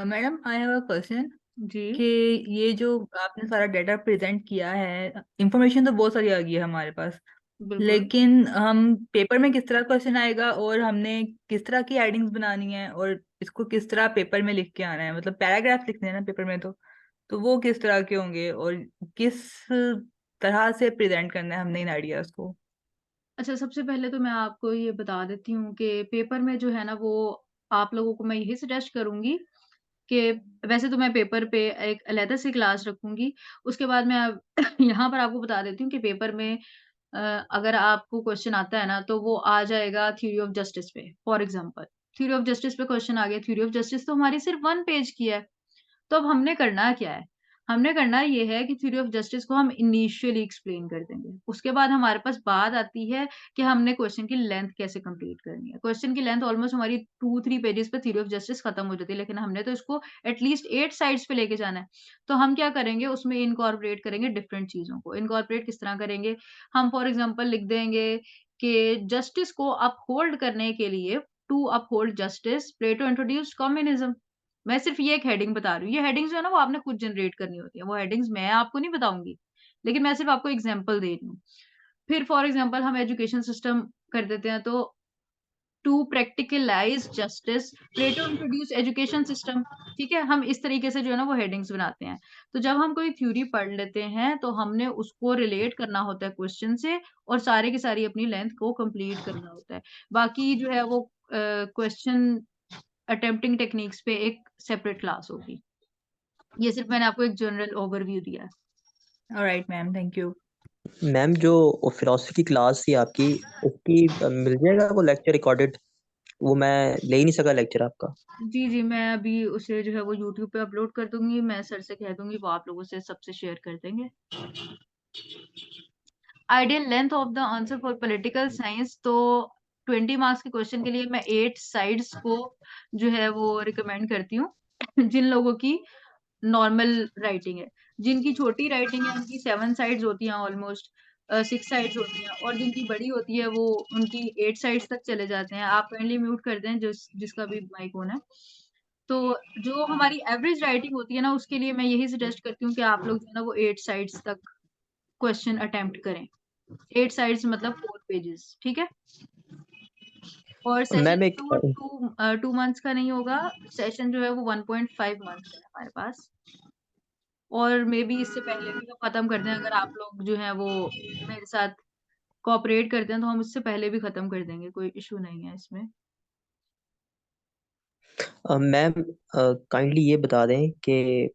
Madam I have a question जी, कि ये जो आपने सारा डेटा प्रेजेंट किया है, इंफॉर्मेशन तो बहुत सारी आ गई है हमारे पास, बिल्कुल। लेकिन हम पेपर में किस तरह क्वेश्चन आएगा और हमने किस तरह की हेडिंग्स बनानी है और इसको किस तरह पेपर में लिख के आना है, मतलब पैराग्राफ लिखने हैं ना पेपर में, तो वो किस तरह के होंगे और किस तरह से प्रेजेंट करना है हमने इन आइडियाज को? अच्छा, सबसे पहले तो मैं आपको ये बता देती हूँ कि पेपर में जो है ना वो आप लोगों को मैं यही सजेस्ट करूँगी कि वैसे तो मैं पेपर पे एक अलग से क्लास रखूँगी। उसके बाद मैं अब यहाँ पर आपको बता देती हूँ कि पेपर में अ, अगर आपको क्वेश्चन आता है ना तो वो आ जाएगा थ्योरी ऑफ जस्टिस पे। For example theory of justice पे क्वेश्चन आ गया, थ्योरी ऑफ जस्टिस तो हमारी सिर्फ़ 1 पेज की है। तो अब हमने करना क्या है? हमने करना ये है कि थ्योरी ऑफ जस्टिस को हम इनिशियली एक्सप्लेन कर देंगे। उसके बाद हमारे पास बात आती है कि हमने क्वेश्चन की लेंथ कैसे कंप्लीट करनी है। क्वेश्चन की लेंथ ऑलमोस्ट हमारी 2-3 पेजेज़ पे थ्योरी ऑफ जस्टिस खत्म हो जाती है, लेकिन हमने तो इसको एट लीस्ट 8 साइड्स पे लेके जाना है। तो हम क्या करेंगे उसमें इनकॉर्पोरेट करेंगे डिफरेंट चीज़ों को। इनकॉर्पोरेट किस तरह करेंगे? हम फॉर एग्ज़ाम्पल लिख देंगे कि जस्टिस को अपहोल्ड करने के लिए to uphold justice Plato introduced communism. मैं सिर्फ़ ये एक हेडिंग बता रही हूँ। ये हेडिंग्स जो है ना वो आपने खुद जनरेट करनी होती है। वो हेडिंग्स मैं आपको नहीं बताऊँगी। लेकिन मैं सिर्फ़ आपको एग्ज़ाम्पल दे रही हूँ। फिर फॉर एग्ज़ाम्पल हम एजुकेशन सिस्टम कर देते हैं तो to practicalize justice Plato introduce education system ठीक है? हम इस तरीके से जो है ना वो हेडिंग्स बनाते हैं। तो जब हम कोई थ्योरी पढ़ लेते हैं तो हमने उसको रिलेट करना होता है क्वेश्चन से और सारे की सारी अपनी लेंथ को कंप्लीट करना होता है। बाकी जो है वो क्वेश्चन अटेम्प्टिंग टेक्निक्स पे एक सेपरेट क्लास होगी। ये सिर्फ़ मैंने आपको एक जनरल ओवरव्यू दिया है। Alright ma'am, thank you. Ma'am जो फिलोसफी की क्लास थी आपकी, उसकी मिल जाएगा वो लेक्चर रिकॉर्डेड? वो मैं ले ही नहीं सका लेक्चर आपका। जी, जी, मैं अभी उसे जो है वो यूट्यूब पे अपलोड कर दूँगी। मैं सर से कह दूँगी वो आप लोगों से सबसे शेयर कर देंगे। Ideal length of the answer for political science तो 20 मार्क्स के क्वेश्चन के लिए मैं 8 साइड्स को जो है वो रिकमेंड करती हूँ। जिन लोगों की नॉर्मल राइटिंग है। जिनकी छोटी राइटिंग है उनकी 7 साइड्स होती हैं ऑलमोस्ट 6 साइड्स होती हैं और जिनकी बड़ी होती है वो उनकी 8 साइड्स तक चले जाते हैं। आप काइंडली म्यूट कर दें जिसका भी माइक ऑन है। तो जो हमारी एवरेज राइटिंग होती है ना उसके लिए मैं यही सजेस्ट करती हूँ कि आप लोग जो है ना वो 8 साइड्स तक क्वेश्चन अटेम्प्ट करें। 8 साइड्स मतलब 4 पेजेज़ ठीक है? और सेशन मैम जो एक है वो 2 मंथ्स का नहीं होगा, सेशन जो है वो 1.5 मंथ्स का है हमारे पास। और मेबी इससे पहले भी हम खत्म कर दें अगर आप लोग जो हैं वो मेरे साथ कोऑपरेट करते हैं तो हम उससे पहले भी खत्म कर देंगे, कोई इश्यू नहीं है इसमें। मैम, काइंडली ये बता दें कि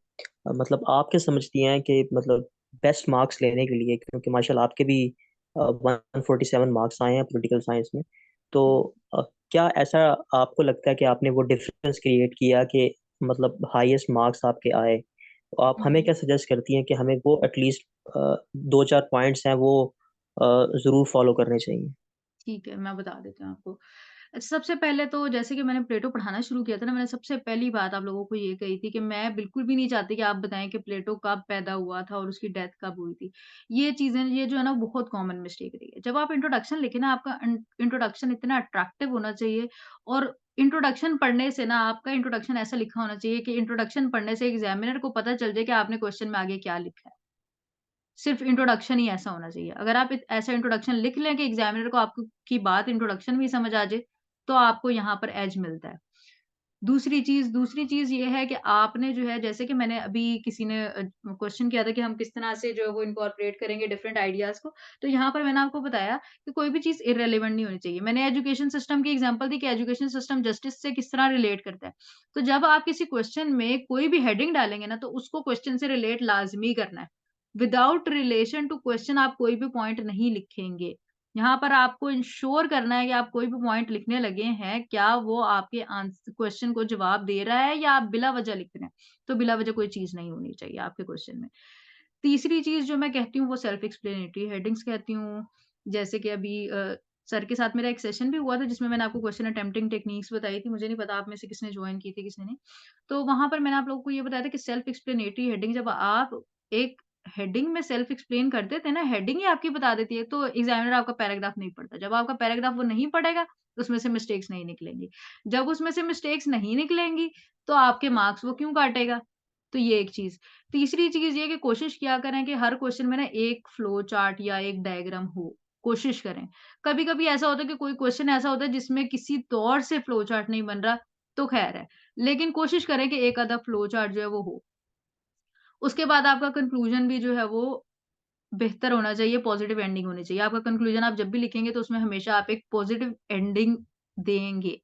मतलब आप क्या समझती हैं कि मतलब बेस्ट मार्क्स लेने के लिए, क्योंकि माशाल्लाह आपके भी 147 मार्क्स आए हैं पॉलिटिकल साइंस में, तो अ, क्या ऐसा आपको लगता है कि आपने वो डिफरेंस क्रिएट किया कि मतलब हाईएस्ट मार्क्स आपके आए? तो आप हमें क्या सजेस्ट करती हैं कि हमें वो एटलीस्ट 2-4 पॉइंट्स हैं वो ज़रूर फॉलो करने चाहिए? ठीक है, मैं बता देती हूँ आपको। सबसे पहले तो जैसे कि मैंने प्लेटो पढ़ाना शुरू किया था ना, मैंने सबसे पहली बात आप लोगों को ये कही थी कि मैं बिल्कुल भी नहीं चाहती कि आप बताएँ कि प्लेटो कब पैदा हुआ था और उसकी डेथ कब हुई थी। ये चीज़ें, ये जो है ना, बहुत कॉमन मिस्टेक रही है। जब आप इंट्रोडक्शन लिखें ना, आपका इंट्रोडक्शन इतना अट्रैक्टिव होना चाहिए, और इंट्रोडक्शन पढ़ने से ना, आपका इंट्रोडक्शन ऐसा लिखा होना चाहिए कि इंट्रोडक्शन पढ़ने से एग्ज़ामिनर को पता चल जाए कि आपने क्वेश्चन में आगे क्या लिखा है। सिर्फ इंट्रोडक्शन ही ऐसा होना चाहिए। अगर आप ऐसा इंट्रोडक्शन लिख लें कि एग्ज़ामिनर को आपको की बात इंट्रोडक्शन में ही समझ आ जाए, तो आपको यहाँ पर एज मिलता है। दूसरी चीज़ ये है कि आपने जो है, जैसे कि मैंने अभी किसी ने क्वेश्चन किया था कि हम किस तरह से जो है वो इनकॉर्पोरेट करेंगे डिफरेंट आइडियाज़ को। तो यहाँ पर मैंने आपको बताया कि कोई भी चीज़ इर्रेलेवेंट नहीं होनी चाहिए। मैंने एजुकेशन सिस्टम की एग्ज़ाम्पल दी कि एजुकेशन सिस्टम जस्टिस से किस तरह रिलेट करता है। तो जब आप किसी क्वेश्चन में कोई भी हेडिंग डालेंगे ना, तो उसको क्वेश्चन से रिलेट लाज़मी करना है। विदाउट रिलेशन टू क्वेश्चन आप कोई भी पॉइंट नहीं लिखेंगे। यहाँ पर आपको इंश्योर करना है कि आप कोई भी पॉइंट लिखने लगे हैं, क्या वो आपके क्वेश्चन को जवाब दे रहा है या आप बिला वजह लिख रहे हैं। तो बिला वजह कोई चीज़ नहीं होनी चाहिए आपके क्वेश्चन में। तीसरी चीज़ जो मैं कहती हूँ वो सेल्फ एक्सप्लेनेटरी हेडिंग्स कहती हूँ। जैसे कि अभी सर के साथ मेरा एक सेशन भी हुआ था जिसमें मैंने आपको क्वेश्चन अटेम्प्टिंग टेक्निक्स बताई थी। मुझे नहीं पता आप में से किसने जॉइन की थी, किसने नहीं। तो वहाँ पर मैंने आप लोगों को ये बताया था कि सेल्फ एक्सप्लेनेटरी हेडिंग, जब आप एक हेडिंग में सेल्फ एक्सप्लेन कर देते हैं ना, हेडिंग ही आपकी बता देती है, तो एग्ज़ामिनर आपका पैराग्राफ नहीं पढ़ता। जब आपका पैराग्राफ वो नहीं पढ़ेगा, तो उसमें से मिस्टेक्स नहीं निकलेंगी। जब उसमें से मिस्टेक्स नहीं निकलेंगी, तो आपके मार्क्स वो क्यों काटेगा? तो ये एक चीज़। तीसरी चीज़ ये कि कोशिश किया करें कि हर क्वेश्चन में ना एक फ्लो चार्ट या एक डायग्राम हो, कोशिश करें। कभी-कभी ऐसा होता है कि कोई क्वेश्चन ऐसा होता है जिसमें किसी तौर से फ्लो चार्ट नहीं बन रहा, तो ख़ैर है। लेकिन कोशिश करें कि एक आधा फ्लो चार्ट जो है वो हो। उसके बाद आपका कंक्लूजन भी जो है वो बेहतर होना चाहिए, पॉज़िटिव एंडिंग होनी चाहिए। आपका कंक्लूजन आप जब भी लिखेंगे तो उसमें हमेशा आप एक पॉज़िटिव एंडिंग देंगे।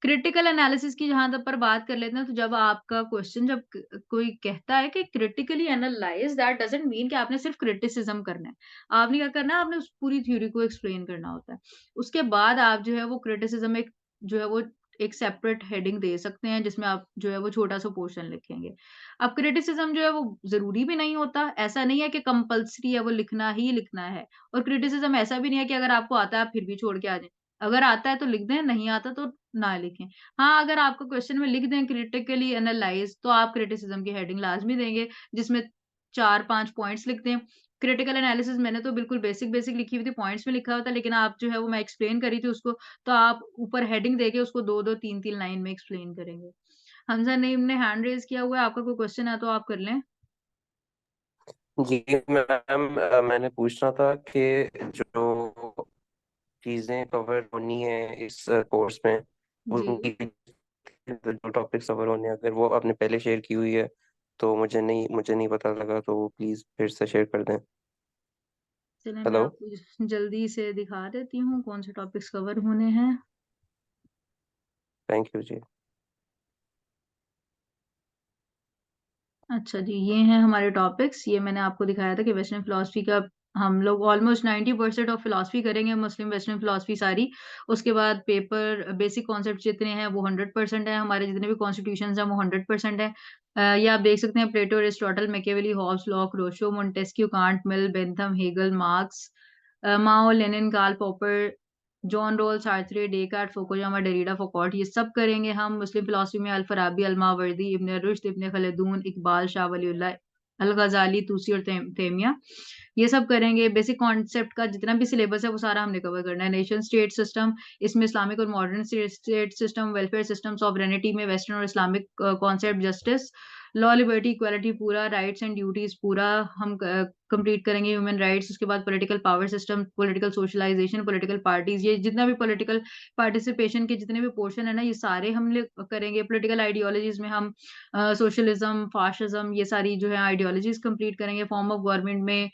क्रिटिकल एनालिसिस की जहाँ तक पर बात कर लेते हैं, तो जब आपका क्वेश्चन, जब कोई कहता है कि critically analyse, that doesn't mean कि आपने सिर्फ क्रिटिसिज्म करना है। आपने क्या करना है, आपने उस पूरी थ्योरी को एक्सप्लेन करना होता है। उसके बाद आप जो है वो क्रिटिसिज्म एक जो है वो एक सेपरेट हेडिंग दे सकते हैं जिसमें आप जो है वो छोटा सा पोर्शन लिखेंगे। अब क्रिटिसिज्म जो है वो जरूरी भी नहीं होता, ऐसा नहीं है कि कंपल्सरी है वो लिखना ही लिखना है। और क्रिटिसिज्म ऐसा भी नहीं है कि अगर आपको आता है आप फिर भी छोड़ के आ जाएं। अगर आता है तो लिख दें, नहीं आता तो ना लिखें। हाँ, अगर आपको क्वेश्चन में लिख दें क्रिटिकली एनालाइज़, तो आप क्रिटिसिज़्म की हेडिंग लाज़मी देंगे, जिसमें 4-5 पॉइंट्स लिख दें। क्रिटिकल एनालिसिस मैंने तो बिल्कुल बेसिक-बेसिक लिखी हुई थी, पॉइंट्स में लिखा हुआ था, लेकिन आप जो है वो मैं एक्सप्लेन कर रही थी उसको, तो आप ऊपर हेडिंग देके उसको 2-2, 3-3 लाइन में एक्सप्लेन करेंगे। हमज़ा नईम ने हैंड रेज़ किया हुआ है, आपका कोई क्वेश्चन है तो आप कर लें। जी मैम, मैंने पूछना था कि जो चीजें कवर होनी है इस कोर्स में, जी। उनकी जो टॉपिक्स कवर होने हैं, अगर वो आपने पहले शेयर की हुई है तो मुझे नहीं पता लगा, तो वो प्लीज फिर से शेयर कर दें। चलिए मैं हेलो। आपको जल्दी से दिखा देती हूँ कौन से टॉपिक्स कवर होने हैं। थैंक यू जी। अच्छा जी, ये हैं हमारे टॉपिक्स। ये मैंने आपको दिखाया था कि वेस्टर्न फिलॉसफी का हम लोग ऑलमोस्ट 90% ऑफ फिलॉसफी करेंगे, मुस्लिम वेस्टर्न फिलॉसफी सारी। उसके बाद पेपर बेसिक कॉन्सेप्ट जितने हैं वो 100% है, हमारे जितने भी कॉन्स्टिट्यूशंस हैं वो 100% है। ये आप देख सकते हैं Plato, Aristotle, Machiavelli, Hobbes, Locke, Rousseau, Montesquieu, Kant, Mill, Bentham, Hegel, Marx, Mao, Lenin, Karl Popper, John Rawls, Sartre, Descartes, Fukuyama, Derrida, Foucault, ये सब करेंगे हम। मुस्लिम फिलॉसफी में अल-फराबी, अल-मावरदी, इब्न रुश्द, इब्न खल्दून, इकबाल, शाह वलीउल्लाह, अल-गज़ाली, तूसी और तैमिया, ये सब करेंगे। बेसिक कॉन्सेप्ट का जितना भी सिलेबस है वो सारा हमने कवर करना है। नेशन स्टेट सिस्टम, इसमें इस्लामिक और modern state system, welfare system, sovereignty में वेस्टर्न और Islamic concept, justice, law, liberty, equality पूरा, राइट्स एंड ड्यूटीज पूरा हम कंप्लीट करेंगे। ह्यूमन राइट्स, उसके बाद political power system, political socialisation, political parties, ये जितना भी पॉलिटिकल पार्टिसिपेशन के जितने भी पोर्शन है ना, ये सारे हम लोग करेंगे। पॉलिटिकल आइडियोलॉजीज में हम सोशलिज्म, फाशिज्म, ये सारी जो है आइडियोलॉजीज कंप्लीट करेंगे। फॉर्म ऑफ गवर्नमेंट में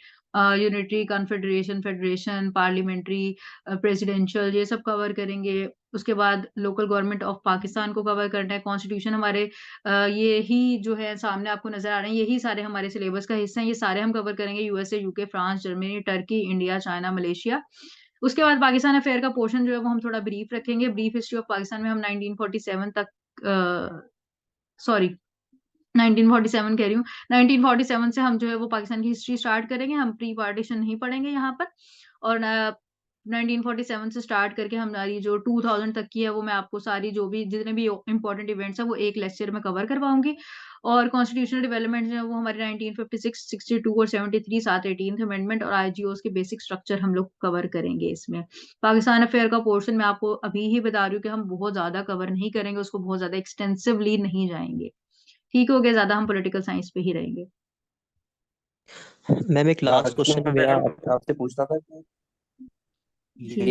unitary, confederation, federation, parliamentary, presidential, ये सब कवर करेंगे। उसके बाद लोकल गवर्नमेंट ऑफ पाकिस्तान को कवर करना है, कॉन्स्टिट्यूशन हमारे ये ही जो है सामने आपको नजर आ रहे हैं, यही सारे हमारे सिलेबस का हिस्सा है, ये सारे हम कवर करेंगे, USA, UK, France, Germany, Turkey, India, China, Malaysia. उसके बाद पाकिस्तान अफेयर का पोर्शन जो है वो हम थोड़ा ब्रीफ रखेंगे, ब्रीफ हिस्ट्री ऑफ पाकिस्तान में हम 1947 तक, सॉरी 1947 कह रही हूँ, 1947 से हम जो है वो पाकिस्तान की हिस्ट्री स्टार्ट करेंगे, हम प्री पार्टीशन नहीं पढ़ेंगे यहाँ पर। और 1947 से स्टार्ट करके हमारी जो 2000 तक की है वो मैं आपको सारी जो भी जितने भी इंपॉर्टेंट इवेंट्स हैं वो एक लेक्चर में कवर करवाऊंगी। और कॉन्स्टिट्यूशनल डेवलपमेंट जो है वो हमारे 1956, 62 और 73, साथ 18th अमेंडमेंट और आईजीओस के बेसिक स्ट्रक्चर हम लोग कवर करेंगे इसमें। पाकिस्तान अफेयर का पोर्शन मैं आपको अभी ही बता रही हूँ कि हम बहुत ज्यादा कवर नहीं करेंगे, उसको बहुत ज्यादा एक्सटेंसिवली नहीं जाएंगे। ठीक हो गया, ज्यादा हम पॉलिटिकल साइंस पे ही रहेंगे। मैम एक लास्ट बाकी क्वेश्चन मेरा मैम आपसे पूछना था कि ठीक है।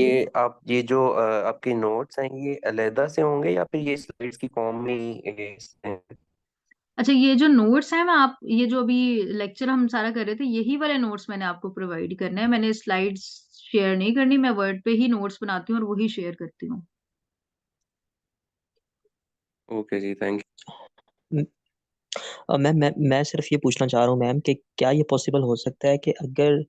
ये जो आपके नोट्स हैं ये अलहदा से होंगे या फिर ये स्लाइड्स की फॉर्म में ही हैं? अच्छा, ये जो नोट्स हैं मैं आप ये जो अभी लेक्चर हम सारा कर रहे थे यही वाले नोट्स मैंने आपको प्रोवाइड करने हैं, मैंने स्लाइड्स शेयर नहीं करनी, मैं वर्ड पे ही नोट्स बनाती हूँ और वही शेयर करती हूँ। ओके जी, थैंक मैं सिर्फ ये पूछना चाह रहा हूँ मैम कि क्या ये पॉसिबल हो सकता है कि अगर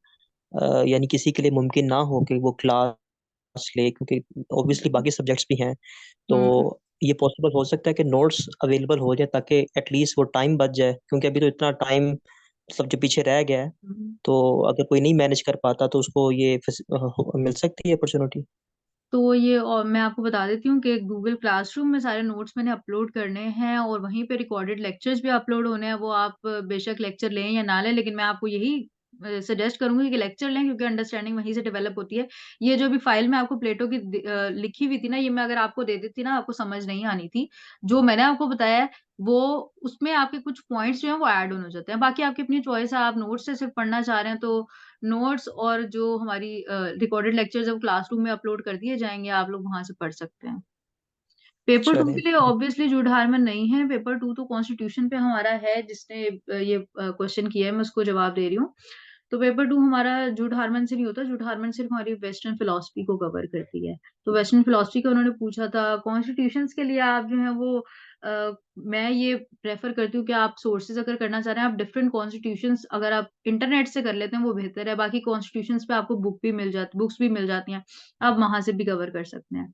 यानी किसी के लिए मुमकिन ना हो कि वो क्लास ले, क्योंकि ऑब्वियसली बाकी सब्जेक्ट्स भी हैं, तो हम्म। ये पॉसिबल हो सकता है कि नोट्स अवेलेबल हो जाए ताकि एटलीस्ट वो टाइम बच जाए, क्योंकि अभी तो इतना टाइम सब जो पीछे रह गया है, हम्म। तो अगर कोई नहीं मैनेज कर पाता तो उसको ये मिल सकती है अपॉर्चुनिटी। तो ये और मैं आपको बता देती हूँ कि गूगल क्लासरूम में सारे नोट्स मैंने अपलोड करने हैं और वहीं पे रिकॉर्डेड लेक्चर्स भी अपलोड होने हैं, वो आप बेशक लेक्चर लें या ना लें, लेकिन मैं आपको यही सजेस्ट करूंगी कि लेक्चर लें क्योंकि अंडरस्टैंडिंग वहीं से डेवलप होती है। ये जो भी फाइल में आपको प्लेटो की लिखी हुई थी ना, ये मैं अगर आपको दे देती ना आपको समझ नहीं आनी थी। जो मैंने आपको बताया है वो उसमें आपके कुछ पॉइंट्स जो है वो ऐड ऑन हो जाते हैं, बाकी आपकी अपनी चॉइस है, आप नोट्स से सिर्फ पढ़ना चाह रहे हैं तो नोट्स और जो हमारी रिकॉर्डेड लेक्चर्स है वो क्लासरूम में अपलोड कर दिए जाएंगे, आप लोग वहां से पढ़ सकते हैं। पेपर टू चले। के लिए ऑब्वियसली जूड हारमन नहीं है, पेपर टू तो कॉन्स्टिट्यूशन पे हमारा है, जिसने ये क्वेश्चन किया है मैं उसको जवाब दे रही हूँ। तो पेपर टू हमारा जूड हारमन से नहीं होता, जूड हारमन सिर्फ हमारी वेस्टर्न फिलोसफी को कवर करती है। तो वेस्टर्न फिलोसफी का उन्होंने पूछा था, कॉन्स्टिट्यूशंस के लिए आप जो है वो मैं ये प्रेफर करती हूँ कि आप सोर्सेज अगर करना चाह रहे हैं आप डिफरेंट कॉन्स्टिट्यूशंस अगर आप इंटरनेट से कर लेते हैं वो बेहतर है, बाकी कॉन्स्टिट्यूशंस पे आपको बुक्स भी मिल जाती हैं, आप वहां से भी कवर कर सकते हैं।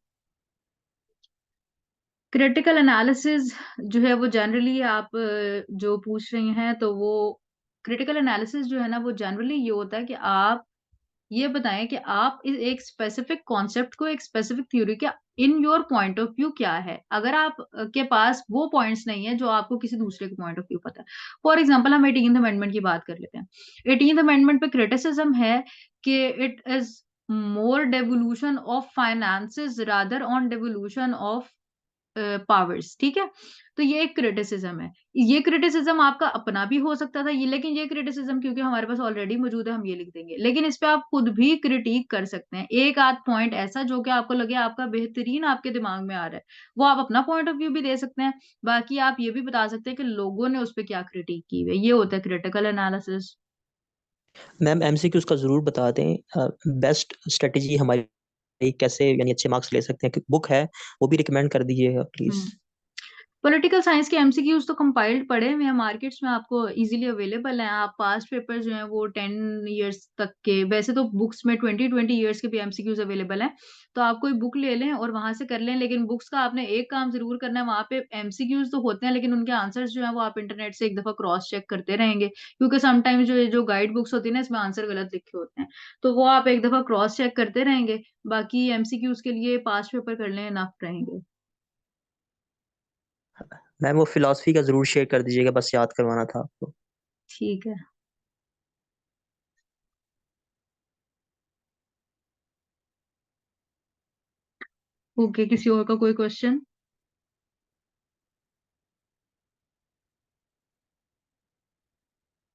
क्रिटिकल एनालिसिस जो है वो जनरली आप जो पूछ रही हैं तो वो क्रिटिकल एनालिसिस जो है ना वो जनरली ये होता है कि आप ये बताएं कि आप एक स्पेसिफिक कॉन्सेप्ट को एक स्पेसिफिक थ्योरी का in your point of view क्या है, अगर आप के पास वो पॉइंट्स नहीं है जो आपको किसी दूसरे के पॉइंट ऑफ व्यू पता है। फॉर एग्जांपल हम 18th अमेंडमेंट की बात कर लेते हैं। 18th अमेंडमेंट पे क्रिटिसिज्म है कि it is more devolution of finances rather on devolution of powers, ठीक है। तो ये एक क्रिटिसिज्म है, ये क्रिटिसिज्म आपका अपना भी हो सकता था ये, लेकिन ये क्रिटिसिज्म क्योंकि हमारे पास ऑलरेडी मौजूद है हम ये लिख देंगे, लेकिन इस पे आप खुद भी क्रिटिक कर सकते हैं, एक आध पॉइंट ऐसा जो कि आपको लगे आपका बेहतरीन आपके दिमाग में आ रहा है वो आप अपना पॉइंट ऑफ व्यू भी दे सकते हैं। बाकी आप ये भी बता सकते हैं कि लोगों ने उस पर क्या क्रिटिक की है, ये होता है क्रिटिकल एनालिसिस। मैम एमसीक्यूज का जरूर बता दें, बेस्ट स्ट्रेटेजी हमारी कैसे यानी अच्छे मार्क्स ले सकते हैं, बुक है वो भी रिकमेंड कर दीजिएगा प्लीज। पॉलिटिकल साइंस के एमसीक्यूज तो कंपाइल्ड पड़े हुए हैं मार्केट्स में, आपको इजीली अवेलेबल हैं, आप पास्ट पेपर जो हैं वो 10 इयर्स तक के, वैसे तो बुक्स में 20-20 इयर्स के भी एमसीक्यूज अवेलेबल हैं, तो आप कोई बुक ले लें और वहां से कर लें, लेकिन बुक्स का आपने एक काम जरूर करना है, वहां पे एमसीक्यूज तो होते हैं लेकिन उनके आंसर्स जो है वो आप इंटरनेट से एक दफा क्रॉस चेक करते रहेंगे, क्योंकि समटाइम्स जो जो गाइड बुक्स होती है ना इसमें आंसर गलत लिखे होते हैं, तो वो आप एक दफा क्रॉस चेक करते रहेंगे। बाकी एमसीक्यूज के लिए पास्ट पेपर कर लें, इनफ रहेंगे। मैम वो फिलॉसफी का जरूर शेयर कर दीजिएगा, बस याद करवाना था आपको। ठीक है। ओके, किसी और का कोई क्वेश्चन?